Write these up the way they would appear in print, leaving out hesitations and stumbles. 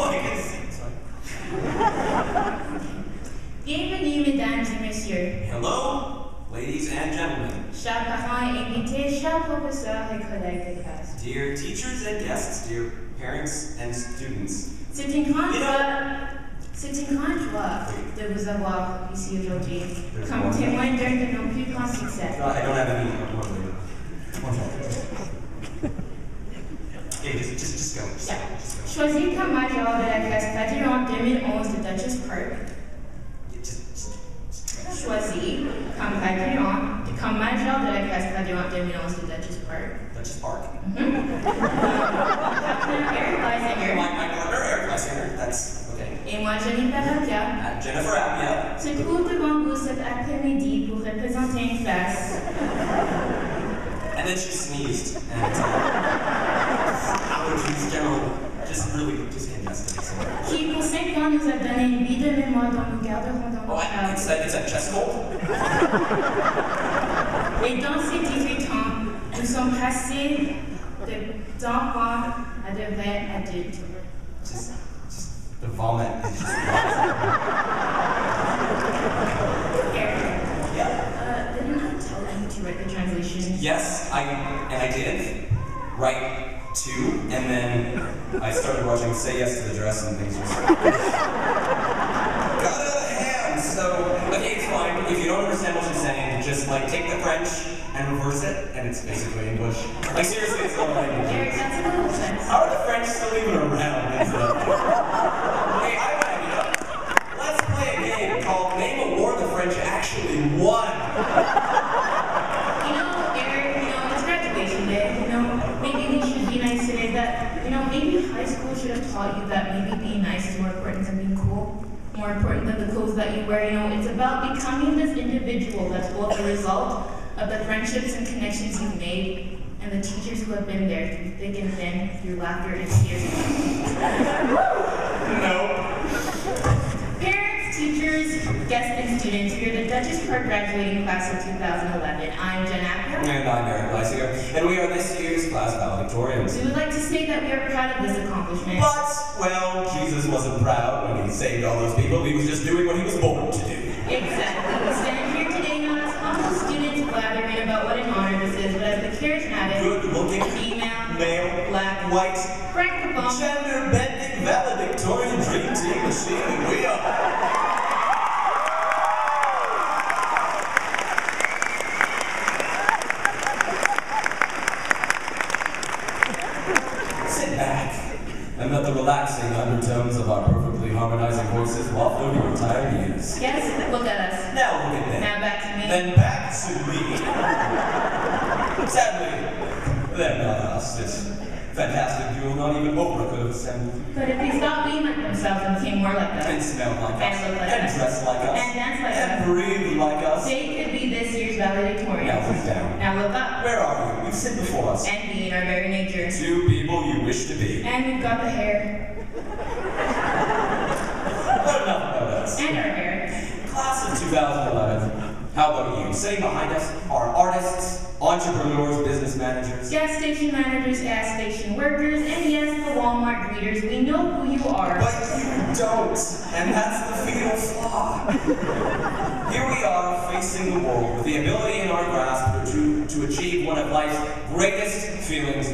I can see. Sorry. Bienvenue, mesdames et messieurs. Hello, ladies and gentlemen. Chers parents et invités, chers professeurs et collègues de classe. Dear teachers and guests, dear parents and students. C'est une grande joie de vous avoir ici aujourd'hui, comme témoin d'un de nos plus grands succès. I don't have any more later. Okay, just go. Choisi comme major de la classe graduante 2011 de Duchess Park. Choisi comme major de la classe graduante 2011 de Duchess Park. Duchess Park. My partner, Eric Leisinger. That's okay. Et moi, Jennifer Appia. Jennifer Appia. Se trouve devant vous cet après-midi pour représenter une classe. And then she sneezed, and allergies, general, just congested. Qui pour 5 ans nous a donné une vie de mémoire dont nous garderons dans nos cœurs. It's a chest cold. Et dans ces 18 ans, nous sommes passés d'enfants à de vrais adultes. Just the vomit is just Didn't I tell you to write the translation? Yes, I did. Write two, and then I started watching Say Yes to the Dress and things just got out of hand. So, okay, it's fine. If you don't understand what she's saying, just like take the French and reverse it, and it's basically English. Like seriously, it's all language. Eric, that's a little sense. How are the French still even around? Okay, I have an idea. Let's play a game called Name a War the French actually won. Maybe we should be nice today. That, maybe high school should have taught you that maybe being nice is more important than being cool, more important than the clothes that you wear. It's about becoming this individual that's both the result of the friendships and connections you've made and the teachers who have been there through thick and thin, through laughter and tears. No. Parents, teachers, guests, and students, we are the Duchess Park graduating class of 2011. I'm Jen Appia. And I'm Eric Leisinger, and we are this year's class valedictorians. We would like to say that we are proud of this accomplishment. But, well, Jesus wasn't proud when he saved all those people. He was just doing what he was born to do. Exactly. We stand here today not as humble students blathering about what an honor this is, but as the charismatic, good-looking, female, male, black, white, francophone, gender-bending valedictorian dream team machine that we are. And let the relaxing undertones of our perfectly harmonizing voices waft over your tired ears. Yes, look at us. Now look at them. Now back to me. Then back to me. Sadly, they're not us. This fantastic duo, not even Oprah could have assembled. But if they stopped being like themselves and became more like us, and smelled like us, and looked like and us, dressed like us, and danced like and us, breathed like us, they could be this year's valedictorian. Now look down. Now look up. Where are you? You sit before us. And be in our very nature. Two people you wish to be. And we've got the hair. But enough about us. And our hair. Class of 2011. How about you? Sitting behind us are artists, entrepreneurs, business managers, gas station managers, gas station workers, and yes, the Walmart greeters. We know who you are. But you don't, and that's the fatal flaw. Here we are, facing the world with the ability in our grasp to achieve one of life's greatest feelings,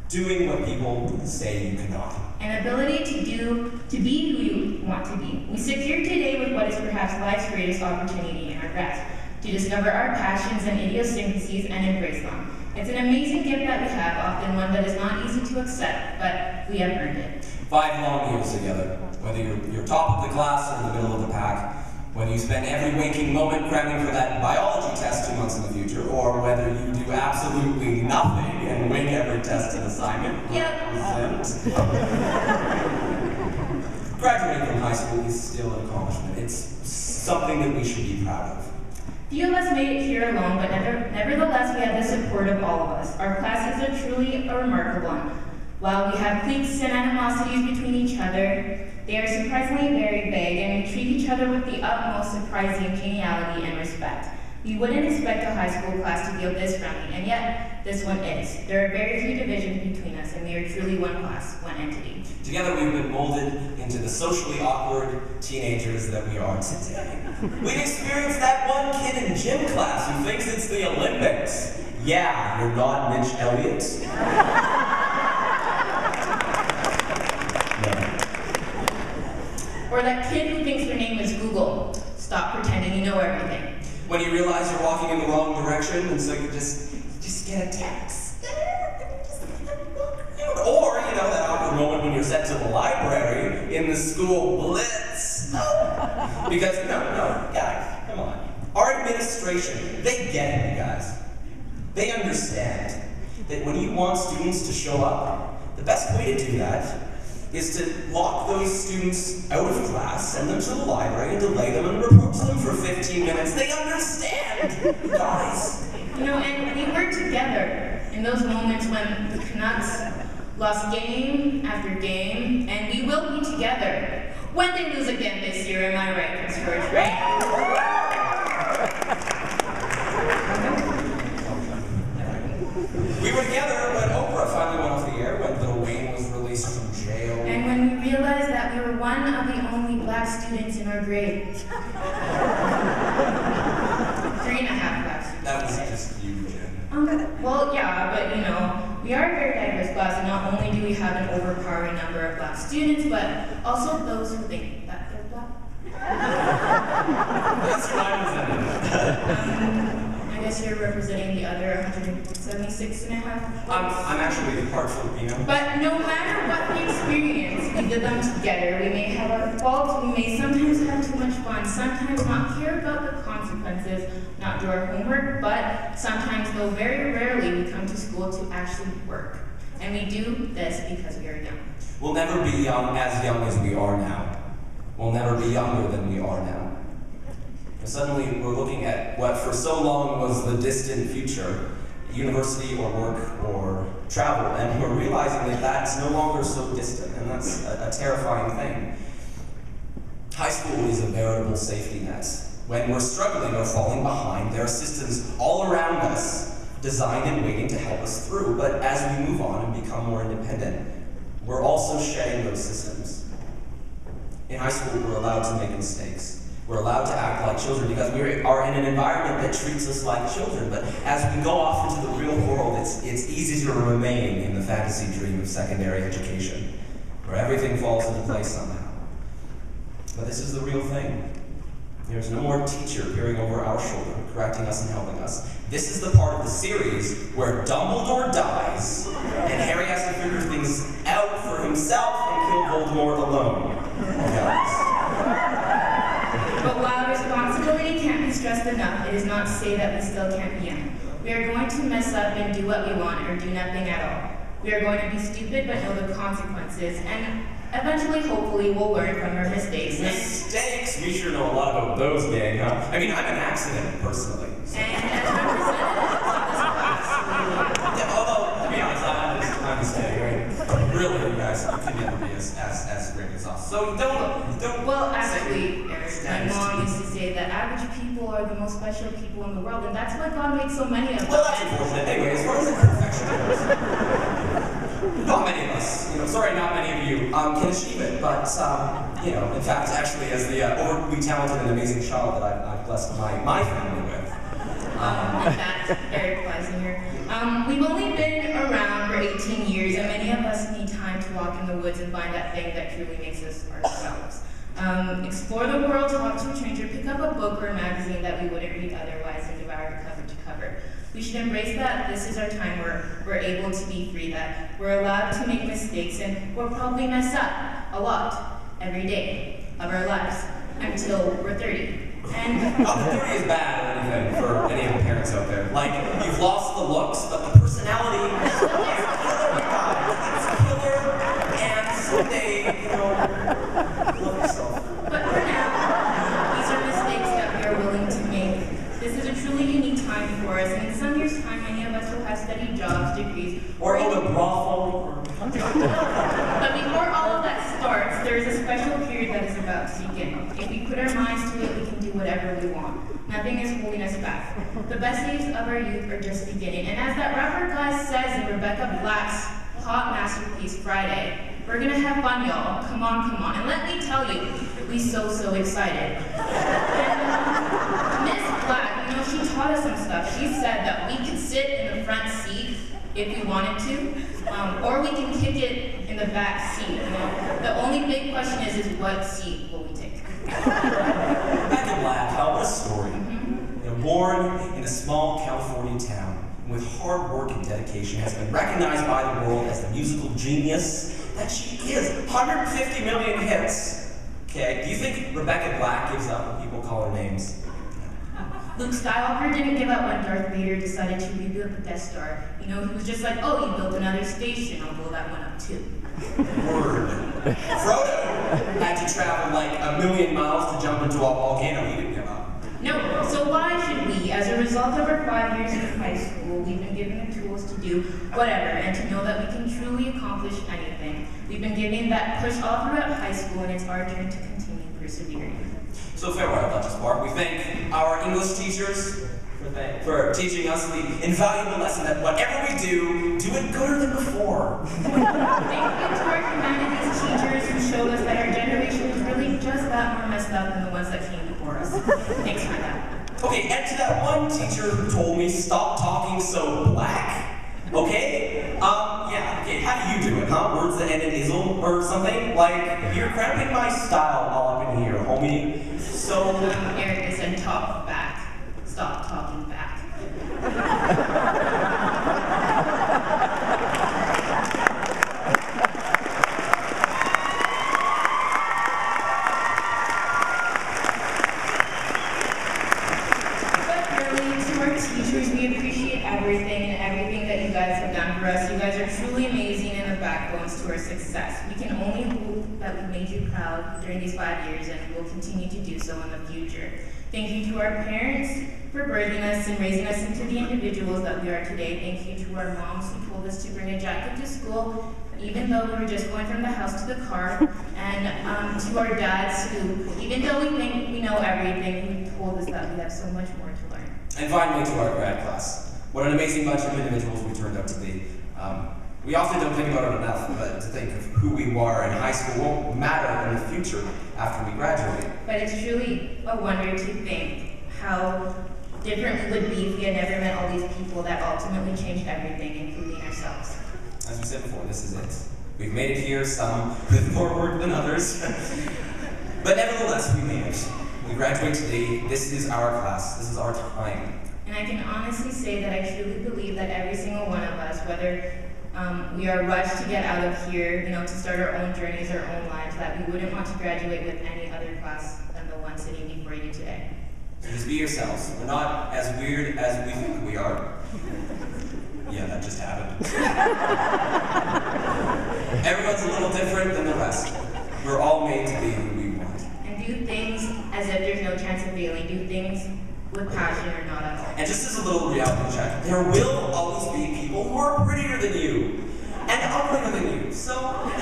doing what people say you cannot. An ability to be who you want to be. We sit here today with what is perhaps life's greatest opportunity in our grasp, to discover our passions and idiosyncrasies and embrace them. It's an amazing gift that we have, often one that is not easy to accept, but we have earned it. 5 long years together, whether you're top of the class or in the middle of the pack, whether you spend every waking moment cramming for that biology test 2 months in the future, or whether you do absolutely nothing and wing every test and assignment. Yep. Graduating from high school is still an accomplishment. It's something that we should be proud of. Few of us made it here alone, but nevertheless we have the support of all of us. Our classes are truly a remarkable one. While we have cliques and animosities between each other, they are surprisingly very vague, and we treat each other with the utmost surprising geniality and respect. We wouldn't expect a high school class to feel this friendly, and yet this one is. There are very few divisions between us, and we are truly one class, one entity. Do Together we've been molded into the socially awkward teenagers that we are today. We've experienced that one kid in gym class who thinks it's the Olympics. Yeah, you're not Mitch Elliott. Or that kid who thinks their name is Google. Stop pretending you know everything. When you realize you're walking in the wrong direction, and so you just get a text. Or, you know, that awkward moment when you're sent to the library in the school blitz. Because, no, guys, come on. Our administration, they get it, you guys. They understand that when you want students to show up, the best way to do that is to lock those students out of class, send them to the library, and delay them and reproach them for 15 minutes. They understand, guys. You know, and we work together in those moments when the Canucks lost game after game, and we will be together when they lose again this year. Am I right, Prince George, right? We were together when Oprah finally went off the air, when Lil Wayne was released from jail. And when we realized that we were one of the only black students in our grade. 3.5 black students. That was just you, Jen. Well, yeah, but you know, we are a very diverse class, and not only do we have an overpowering number of black students, but also those who think that they're black. That's what I was I guess you're representing the other 176.5. I'm actually part Filipino. But no matter what the experience, we did them together. We may have our faults, we may sometimes have too much fun, sometimes not care about the consequences, not do our homework, but sometimes, though very rarely, we come to school to actually work. And we do this because we are young. We'll never be young as we are now. We'll never be younger than we are now. And suddenly, we're looking at what for so long was the distant future, university or work or travel, and we're realizing that that's no longer so distant, and that's a terrifying thing. High school is a veritable safety net. When we're struggling or falling behind, there are systems all around us, designed and waiting to help us through, but as we move on and become more independent, we're also shedding those systems. In high school, we're allowed to make mistakes. We're allowed to act like children because we are in an environment that treats us like children. But as we go off into the real world, it's easy to remain in the fantasy dream of secondary education, where everything falls into place somehow. But this is the real thing. There's no more teacher peering over our shoulder, correcting us and helping us. This is the part of the series where Dumbledore dies, and Harry has to figure things out for himself and kill Voldemort alone. But while responsibility can't be stressed enough, it is not to say that we still can't be young. We are going to mess up and do what we want or do nothing at all. We are going to be stupid but know the consequences, and eventually, hopefully, we'll learn from our mistakes. Mistakes? We sure know a lot about those, gang, huh? I mean, I'm an accident, personally. So. And as representatives of this class, although, to be honest, I'm a mistake, right? Really, you guys, you can never be as great as us. So don't. Well, actually, my mom used to say that average people are the most special people in the world, and that's why God makes so many of them. Well, that's unfortunate. Anyway, as far as imperfection goes, not many of us, sorry, not many of you, can achieve it, but, in fact, actually, as the overly talented and amazing child that I've blessed my family with. In fact, Eric Pleisinger. We've only been around for 18 years, and many of us need time to walk in the woods and find that thing that truly makes us ourselves. Explore the world, talk to a stranger, pick up a book or a magazine that we wouldn't read otherwise, and devour it cover to cover. We should embrace that this is our time where we're able to be free, that we're allowed to make mistakes, and we'll probably mess up a lot every day of our lives until we're 30. And 30 is bad or anything for any of the parents out there. Like, you've lost the looks, but the personality is killer. It's killer, and someday, love yourself. But for now, these are mistakes that we are willing to make. This is a truly unique time for us, and in some years' time, many of us will have steady jobs, degrees, or own a brothel. But before all of that starts, there is a special period that is about to begin. If we put our minds to it, we can do whatever we want. Nothing is holding us back. The best days of our youth are just beginning. And as that rapper guy says in Rebecca Black's hot masterpiece, Friday, We're gonna have fun, y'all. Come on, come on. And let me tell you, we so excited. And Miss Black, you know, she taught us some stuff. She said that we could sit in the front seat if we wanted to, or we can kick it in the back seat, you know. The only big question is what seat will we take? Rebecca Black, what a story. You know, born in a small California town, with hard work and dedication, has been recognized by the world as the musical genius that she is. 150 million hits. Okay, do you think Rebecca Black gives up when people call her names? Luke Skywalker didn't give up when Darth Vader decided to rebuild the Death Star. You know, he was just like, oh, you built another station, I'll blow that one up too. Word. Frodo had to travel like 1,000,000 miles to jump into a volcano. He didn't give up. No, so why should we? As a result of our 5 years in high school, we've been given the tools to do whatever and to know that we can truly accomplish anything. We've been given that push all throughout high school, and it's our turn to continue persevering. So farewell, Duchess Park. We thank our English teachers for teaching us the invaluable lesson that whatever we do it gooder than before. Thank you to our humanities teachers who showed us that our generation is really just that more messed up than the ones that came before us. Thanks for that. Okay, and to that one teacher who told me stop talking so black. Okay? Yeah, okay, how do you do it, huh? Words that end in izzle or something? Like, you're cramping my style all up in here, homie. So... Eric said talk back. Stop talking back. But really, to our teachers, we appreciate everything and everything that you guys have done for us. You guys are truly amazing and the backbones to our success. We can only hope that we made you proud during these 5 years, and we will continue to do so in the future. Thank you to our parents for birthing us and raising us into the individuals that we are today. Thank you to our moms who told us to bring a jacket to school, even though we were just going from the house to the car. And to our dads who, even though we think we know everything, who told us that we have so much more to learn. And finally to our grad class. What an amazing bunch of individuals we turned out to be. We often don't think about it enough, but to think of who we were in high school won't matter in the future after we graduate. But it's truly a wonder to think how different we would be if we had never met all these people that ultimately changed everything, including ourselves. As we said before, this is it. We've made it here, some with more work than others. But nevertheless, we made it. We graduate today. This is our class. This is our time. And I can honestly say that I truly believe that every single one of us, whether we are rushed to get out of here, you know, to start our own journeys, our own lives, that we wouldn't want to graduate with any other class than the one sitting before you today. So just be yourselves. We're not as weird as we think we are. Yeah, that just happened. Everyone's a little different than the rest. We're all made to be who we want. And do things as if there's no chance of failing. Do things with passion or not at all. And just as a little reality check, there will always be people who are prettier than you and uglier than you. So, and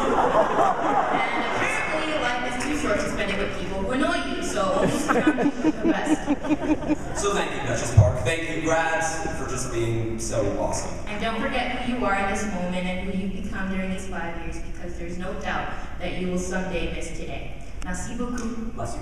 apparently life is too short to spend it with people who annoy you, so only surround the best. So thank you, Duchess Park. Thank you, grads, for just being so awesome. And don't forget who you are in this moment and who you've become during these 5 years, because there's no doubt that you will someday miss today. Merci beaucoup. Bless you.